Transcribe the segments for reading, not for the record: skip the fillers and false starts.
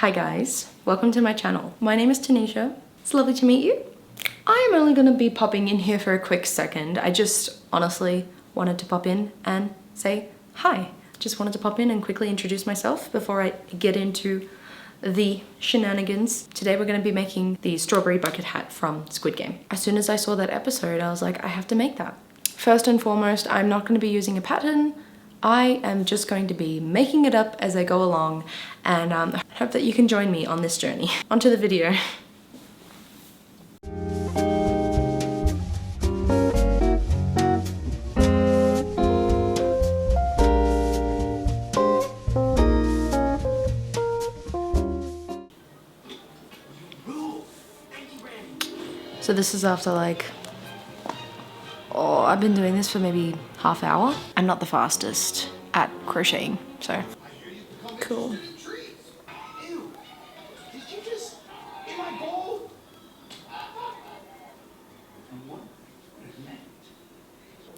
Hi guys, welcome to my channel. My name is Tanisha. It's lovely to meet you. I am only going to be popping in here for a quick second. I just honestly wanted to pop in and say hi. Just wanted to pop in and quickly introduce myself before I get into the shenanigans. Today we're going to be making the strawberry bucket hat from Squid Game. As soon as I saw that episode, I was like, I have to make that. First and foremost, I'm not going to be using a pattern. I am just going to be making it up as I go along, and I hope that you can join me on this journey. Onto the video. So this is after like, I've been doing this for maybe half hour. I'm not the fastest at crocheting, so cool.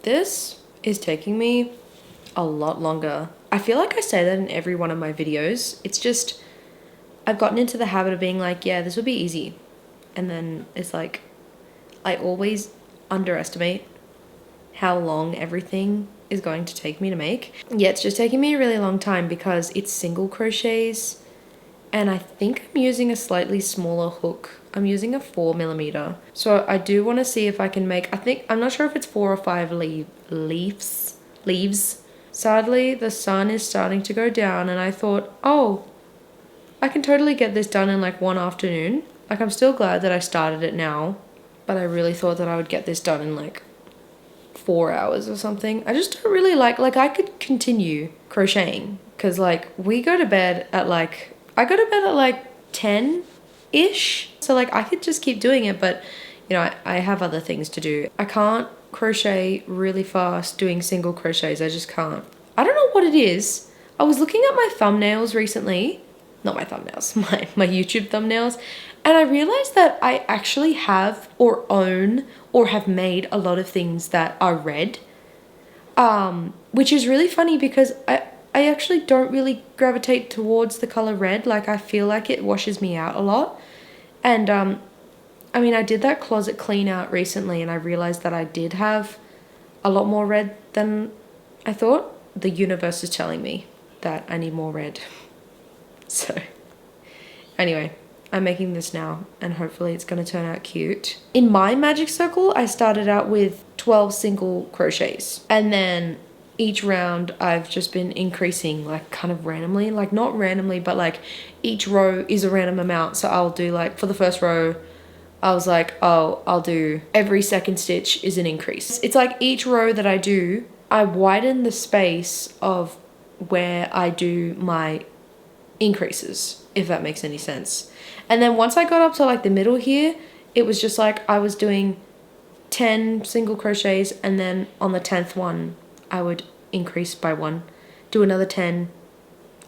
This is taking me a lot longer. I feel like I say that in every one of my videos. It's just, I've gotten into the habit of being like, yeah, this would be easy. And then it's like, I always underestimate how long everything is going to take me to make. Yeah, it's just taking me a really long time because it's single crochets, and I think I'm using a slightly smaller hook. I'm using a 4mm. So I do want to see if I can make, I'm not sure if it's 4 or 5 leaves. Sadly, the sun is starting to go down, and I thought, oh, I can totally get this done in like one afternoon. Like, I'm still glad that I started it now, but I really thought that I would get this done in like 4 hours or something. I just don't really like I could continue crocheting because like we go to bed at like, I go to bed at like 10-ish. So like I could just keep doing it, but you know, I have other things to do. I can't crochet really fast doing single crochets. I just can't. I don't know what it is. I was looking at my thumbnails recently. Not my thumbnails, my YouTube thumbnails. And I realized that I actually have or own or have made a lot of things that are red. Which is really funny because I actually don't really gravitate towards the color red. Like, I feel like it washes me out a lot. And I mean, I did that closet clean out recently and I realized that I did have a lot more red than I thought. The universe is telling me that I need more red. So anyway, I'm making this now and hopefully it's going to turn out cute. In my magic circle, I started out with 12 single crochets, and then each round I've just been increasing like kind of randomly, like not randomly, but like each row is a random amount. So I'll do like, for the first row, I was like, oh, I'll do every second stitch is an increase. It's like each row that I do, I widen the space of where I do my increases, if that makes any sense. And then once I got up to like the middle here, it was just like I was doing 10 single crochets, and then on the 10th one I would increase by 1, do another 10,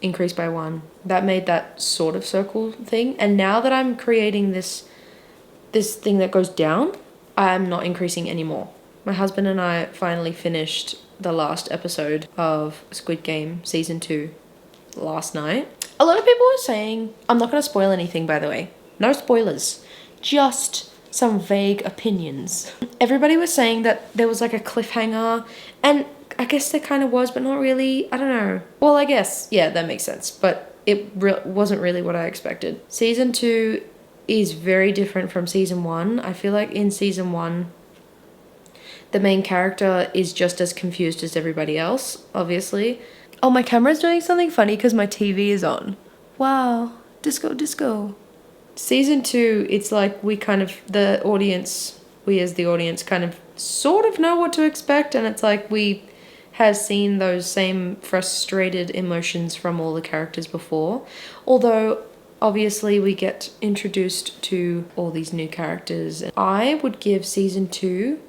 increase by 1. That made that sort of circle thing. And now that I'm creating this thing that goes down, I'm not increasing anymore. My husband and I finally finished the last episode of Squid Game season 2 last night. A lot of people are saying, I'm not going to spoil anything by the way, no spoilers, just some vague opinions. Everybody was saying that there was like a cliffhanger, and I guess there kind of was, but not really. I don't know. Well, I guess, yeah, that makes sense, but it wasn't really what I expected. Season 2 is very different from season 1. I feel like in season 1, the main character is just as confused as everybody else, obviously. Oh, my camera's doing something funny because my TV is on. Wow, disco. Season 2, it's like we kind of, we as the audience kind of sort of know what to expect, and it's like we have seen those same frustrated emotions from all the characters before. Although, obviously, we get introduced to all these new characters. I would give season 2,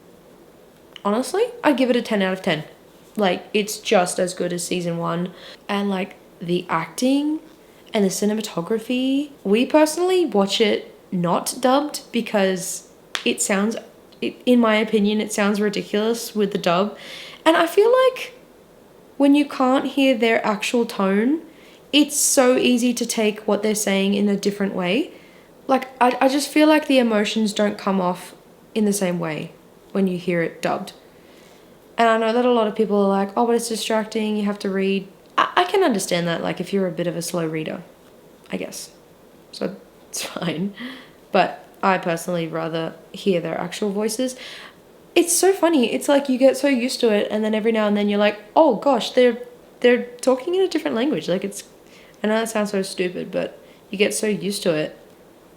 honestly, I'd give it a 10 out of 10. Like, it's just as good as season 1. And like the acting and the cinematography, we personally watch it not dubbed because it sounds, in my opinion, it sounds ridiculous with the dub. And I feel like when you can't hear their actual tone, it's so easy to take what they're saying in a different way. Like, I just feel like the emotions don't come off in the same way when you hear it dubbed. And I know that a lot of people are like, oh, but it's distracting, you have to read. I can understand that, like, if you're a bit of a slow reader, I guess. So it's fine. But I personally rather hear their actual voices. It's so funny. It's like you get so used to it, and then every now and then you're like, oh gosh, they're talking in a different language. Like, it's, I know that sounds so stupid, but you get so used to it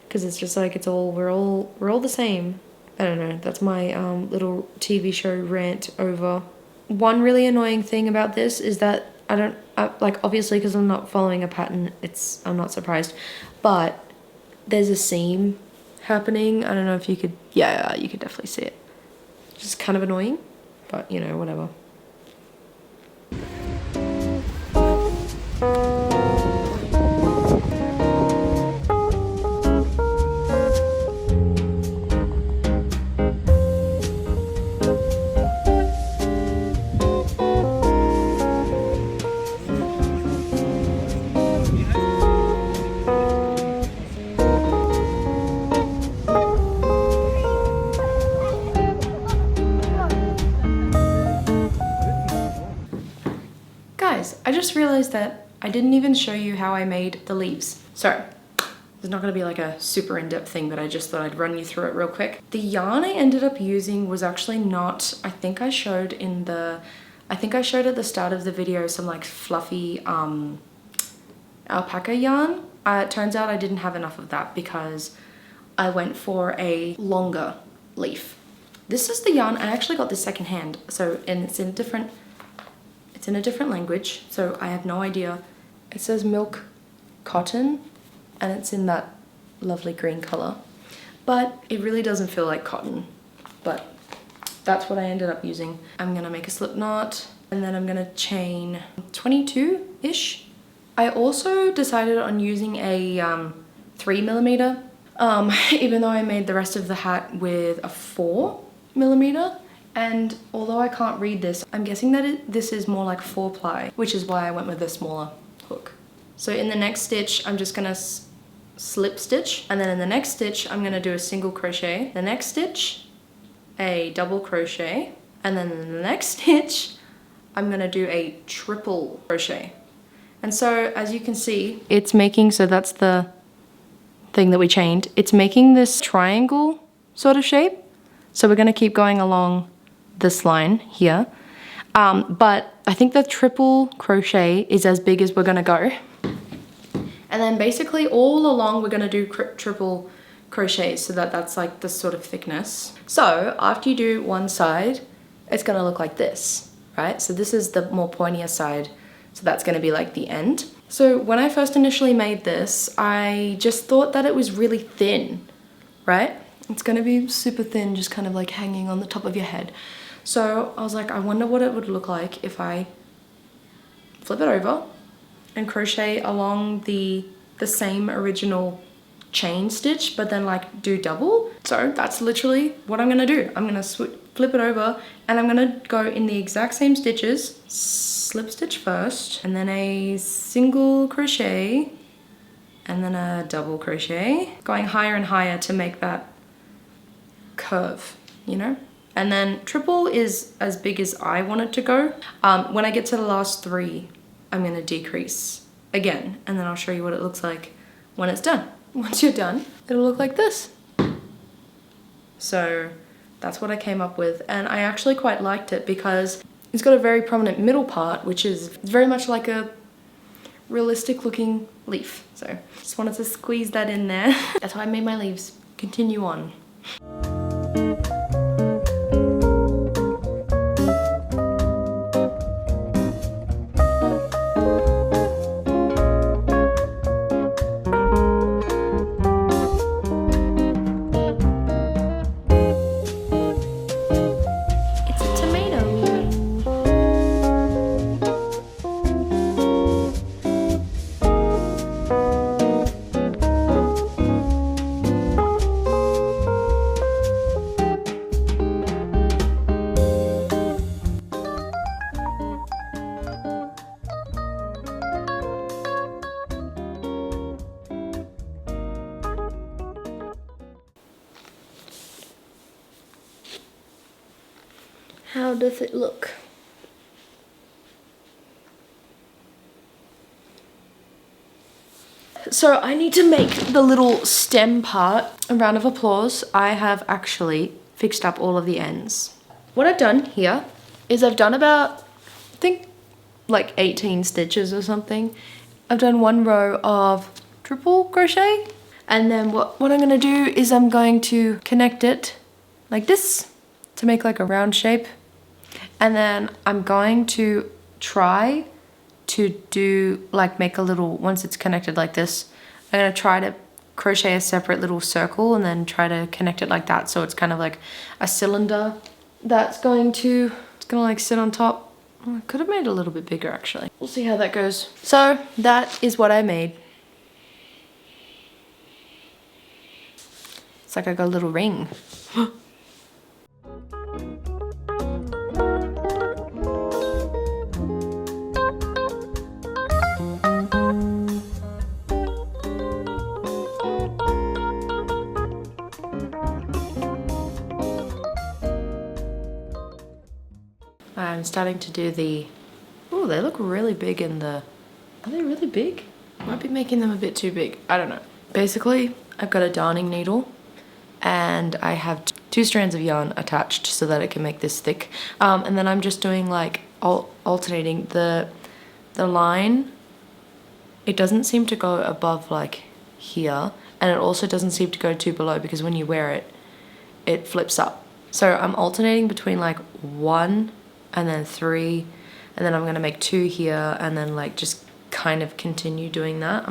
because it's just like we're all the same. I don't know. That's my little TV show rant over. One really annoying thing about this is that like, obviously because I'm not following a pattern, I'm not surprised, but there's a seam happening. I don't know if you could, yeah, you could definitely see it. Just kind of annoying, but you know, whatever. Guys, I just realized that I didn't even show you how I made the leaves. So, it's not going to be like a super in-depth thing, but I just thought I'd run you through it real quick. The yarn I ended up using was actually not, I think I showed at the start of the video some like fluffy alpaca yarn. It turns out I didn't have enough of that because I went for a longer leaf. This is the yarn, I actually got this secondhand, and it's in a different language, so I have no idea. It says milk cotton, and it's in that lovely green color, but it really doesn't feel like cotton, but that's what I ended up using. I'm gonna make a slip knot, and then I'm gonna chain 22-ish. I also decided on using a 3mm, even though I made the rest of the hat with a 4mm. And although I can't read this, I'm guessing that this is more like 4-ply, which is why I went with a smaller hook. So in the next stitch, I'm just gonna slip stitch, and then in the next stitch, I'm gonna do a single crochet. The next stitch, a double crochet, and then in the next stitch, I'm gonna do a triple crochet. And so as you can see, it's making, so that's the thing that we chained, it's making this triangle sort of shape. So we're gonna keep going along this line here, but I think the triple crochet is as big as we're gonna go, and then basically all along we're gonna do triple crochets, so that's like this sort of thickness. So after you do one side, it's gonna look like this, right? So this is the more pointier side, so that's gonna be like the end. So when I first initially made this, I just thought that it was really thin, right? It's gonna be super thin, just kind of like hanging on the top of your head. So I was like, I wonder what it would look like if I flip it over and crochet along the same original chain stitch, but then like do double. So that's literally what I'm gonna do. I'm gonna flip it over, and I'm gonna go in the exact same stitches, slip stitch first, and then a single crochet, and then a double crochet, going higher and higher to make that curve, you know? And then triple is as big as I want it to go. When I get to the last 3, I'm gonna decrease again, and then I'll show you what it looks like when it's done. Once you're done, it'll look like this. So that's what I came up with, and I actually quite liked it because it's got a very prominent middle part, which is very much like a realistic looking leaf. So just wanted to squeeze that in there. That's how I made my leaves. Continue on. How does it look? So I need to make the little stem part. A round of applause. I have actually fixed up all of the ends. What I've done here is I've done about, I think, like 18 stitches or something. I've done one row of triple crochet. And then what I'm gonna do is I'm going to connect it like this to make like a round shape. And then I'm going to try to do, like, make a little, once it's connected like this, I'm gonna try to crochet a separate little circle and then try to connect it like that, so it's kind of like a cylinder that's going to, it's gonna like sit on top. I could have made it a little bit bigger actually. We'll see how that goes. So that is what I made. It's like I got a little ring. I'm starting to do the, oh, they look really big in the, are they really big? Might be making them a bit too big, I don't know. Basically, I've got a darning needle and I have two strands of yarn attached so that it can make this thick. And then I'm just doing like alternating the line. It doesn't seem to go above like here, and it also doesn't seem to go too below because when you wear it, it flips up. So I'm alternating between like 1 and then 3, and then I'm gonna make 2 here and then like just kind of continue doing that.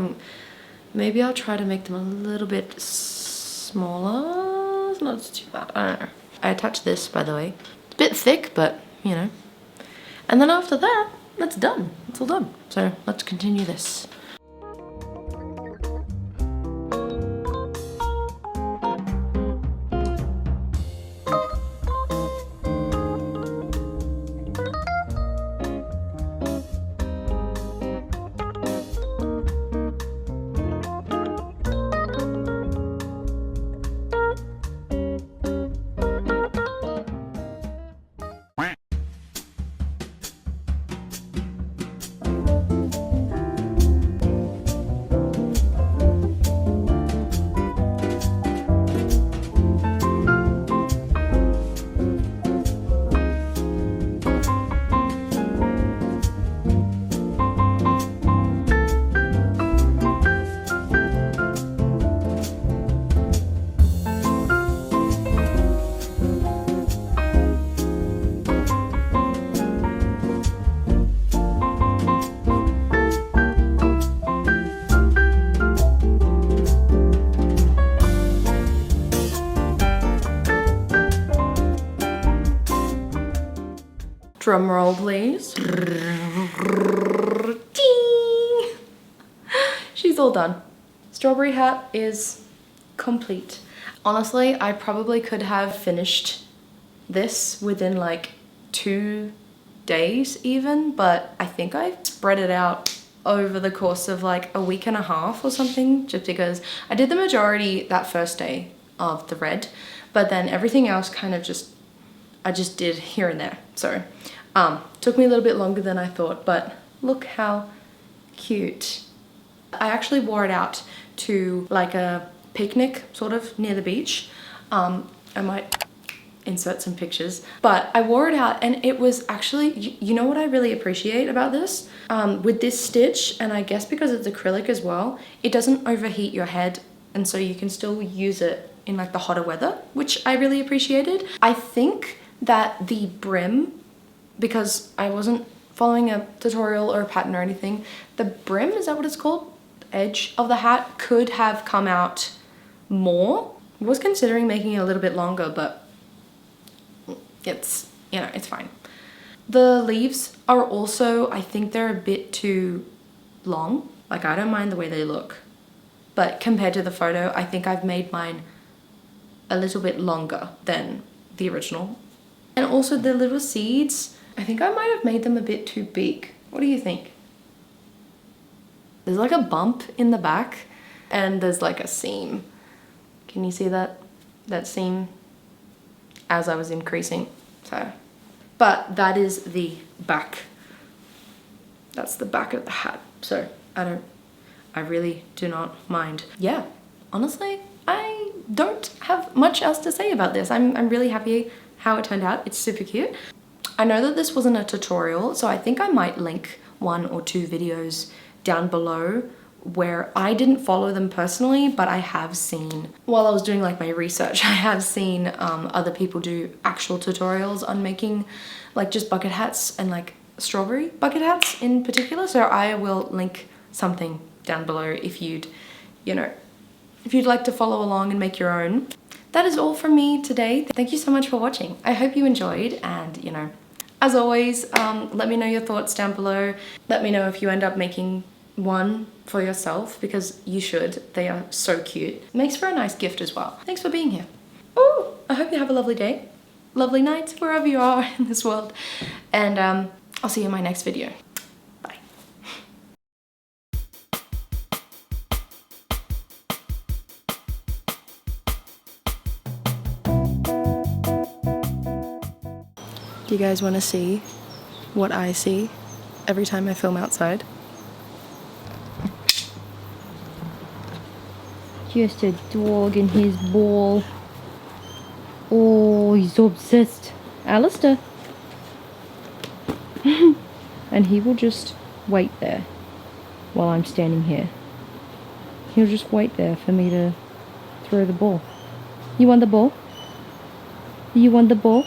Maybe I'll try to make them a little bit smaller. It's not too bad, I don't know. I attached this, by the way. It's a bit thick, but you know. And then after that, that's done. It's all done. So let's continue this. Drum roll, please. She's all done. Strawberry hat is complete. Honestly, I probably could have finished this within like 2 days even, but I think I spread it out over the course of like a week and a half or something, just because I did the majority that first day of the red, but then everything else kind of I just did here and there. So took me a little bit longer than I thought, but look how cute. I actually wore it out to like a picnic sort of near the beach. I might insert some pictures, but I wore it out and it was actually, you know what I really appreciate about this? With this stitch, and I guess because it's acrylic as well, it doesn't overheat your head, and so you can still use it in like the hotter weather, which I really appreciated. I think that the brim, because I wasn't following a tutorial or a pattern or anything, the brim, is that what it's called? The edge of the hat could have come out more. I was considering making it a little bit longer, but it's, you know, it's fine. The leaves are also, I think they're a bit too long. Like, I don't mind the way they look, but compared to the photo, I think I've made mine a little bit longer than the original. And also the little seeds, I think I might have made them a bit too big. What do you think? There's like a bump in the back and there's like a seam. Can you see that? That seam as I was increasing. So But that is the back. That's the back of the hat. So I really do not mind. Yeah, honestly, I don't have much else to say about this. I'm really happy how it turned out. It's super cute. I know that this wasn't a tutorial, so I think I might link 1 or 2 videos down below where I didn't follow them personally, but I have seen, while I was doing like my research, I have seen other people do actual tutorials on making like just bucket hats and like strawberry bucket hats in particular. So I will link something down below if you'd, you know, if you'd like to follow along and make your own. That is all from me today. Thank you so much for watching. I hope you enjoyed, and you know, as always, let me know your thoughts down below. Let me know if you end up making one for yourself, because you should. They are so cute. It makes for a nice gift as well. Thanks for being here. Oh, I hope you have a lovely day, lovely night, wherever you are in this world. And I'll see you in my next video. Bye. Do you guys want to see what I see every time I film outside? Just a dog in his ball. Oh, he's obsessed. Alistair. And he will just wait there while I'm standing here. He'll just wait there for me to throw the ball. You want the ball? You want the ball?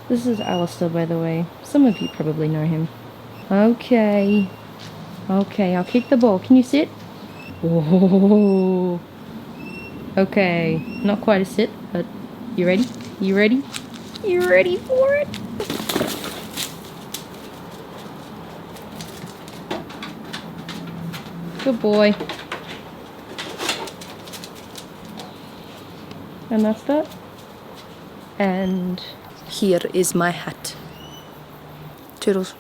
This is Alistair, by the way. Some of you probably know him. Okay. Okay, I'll kick the ball. Can you sit? Oh. Okay, not quite a sit, but you ready? You ready? You ready for it? Good boy. And that's that. And here is my hat. Toodles.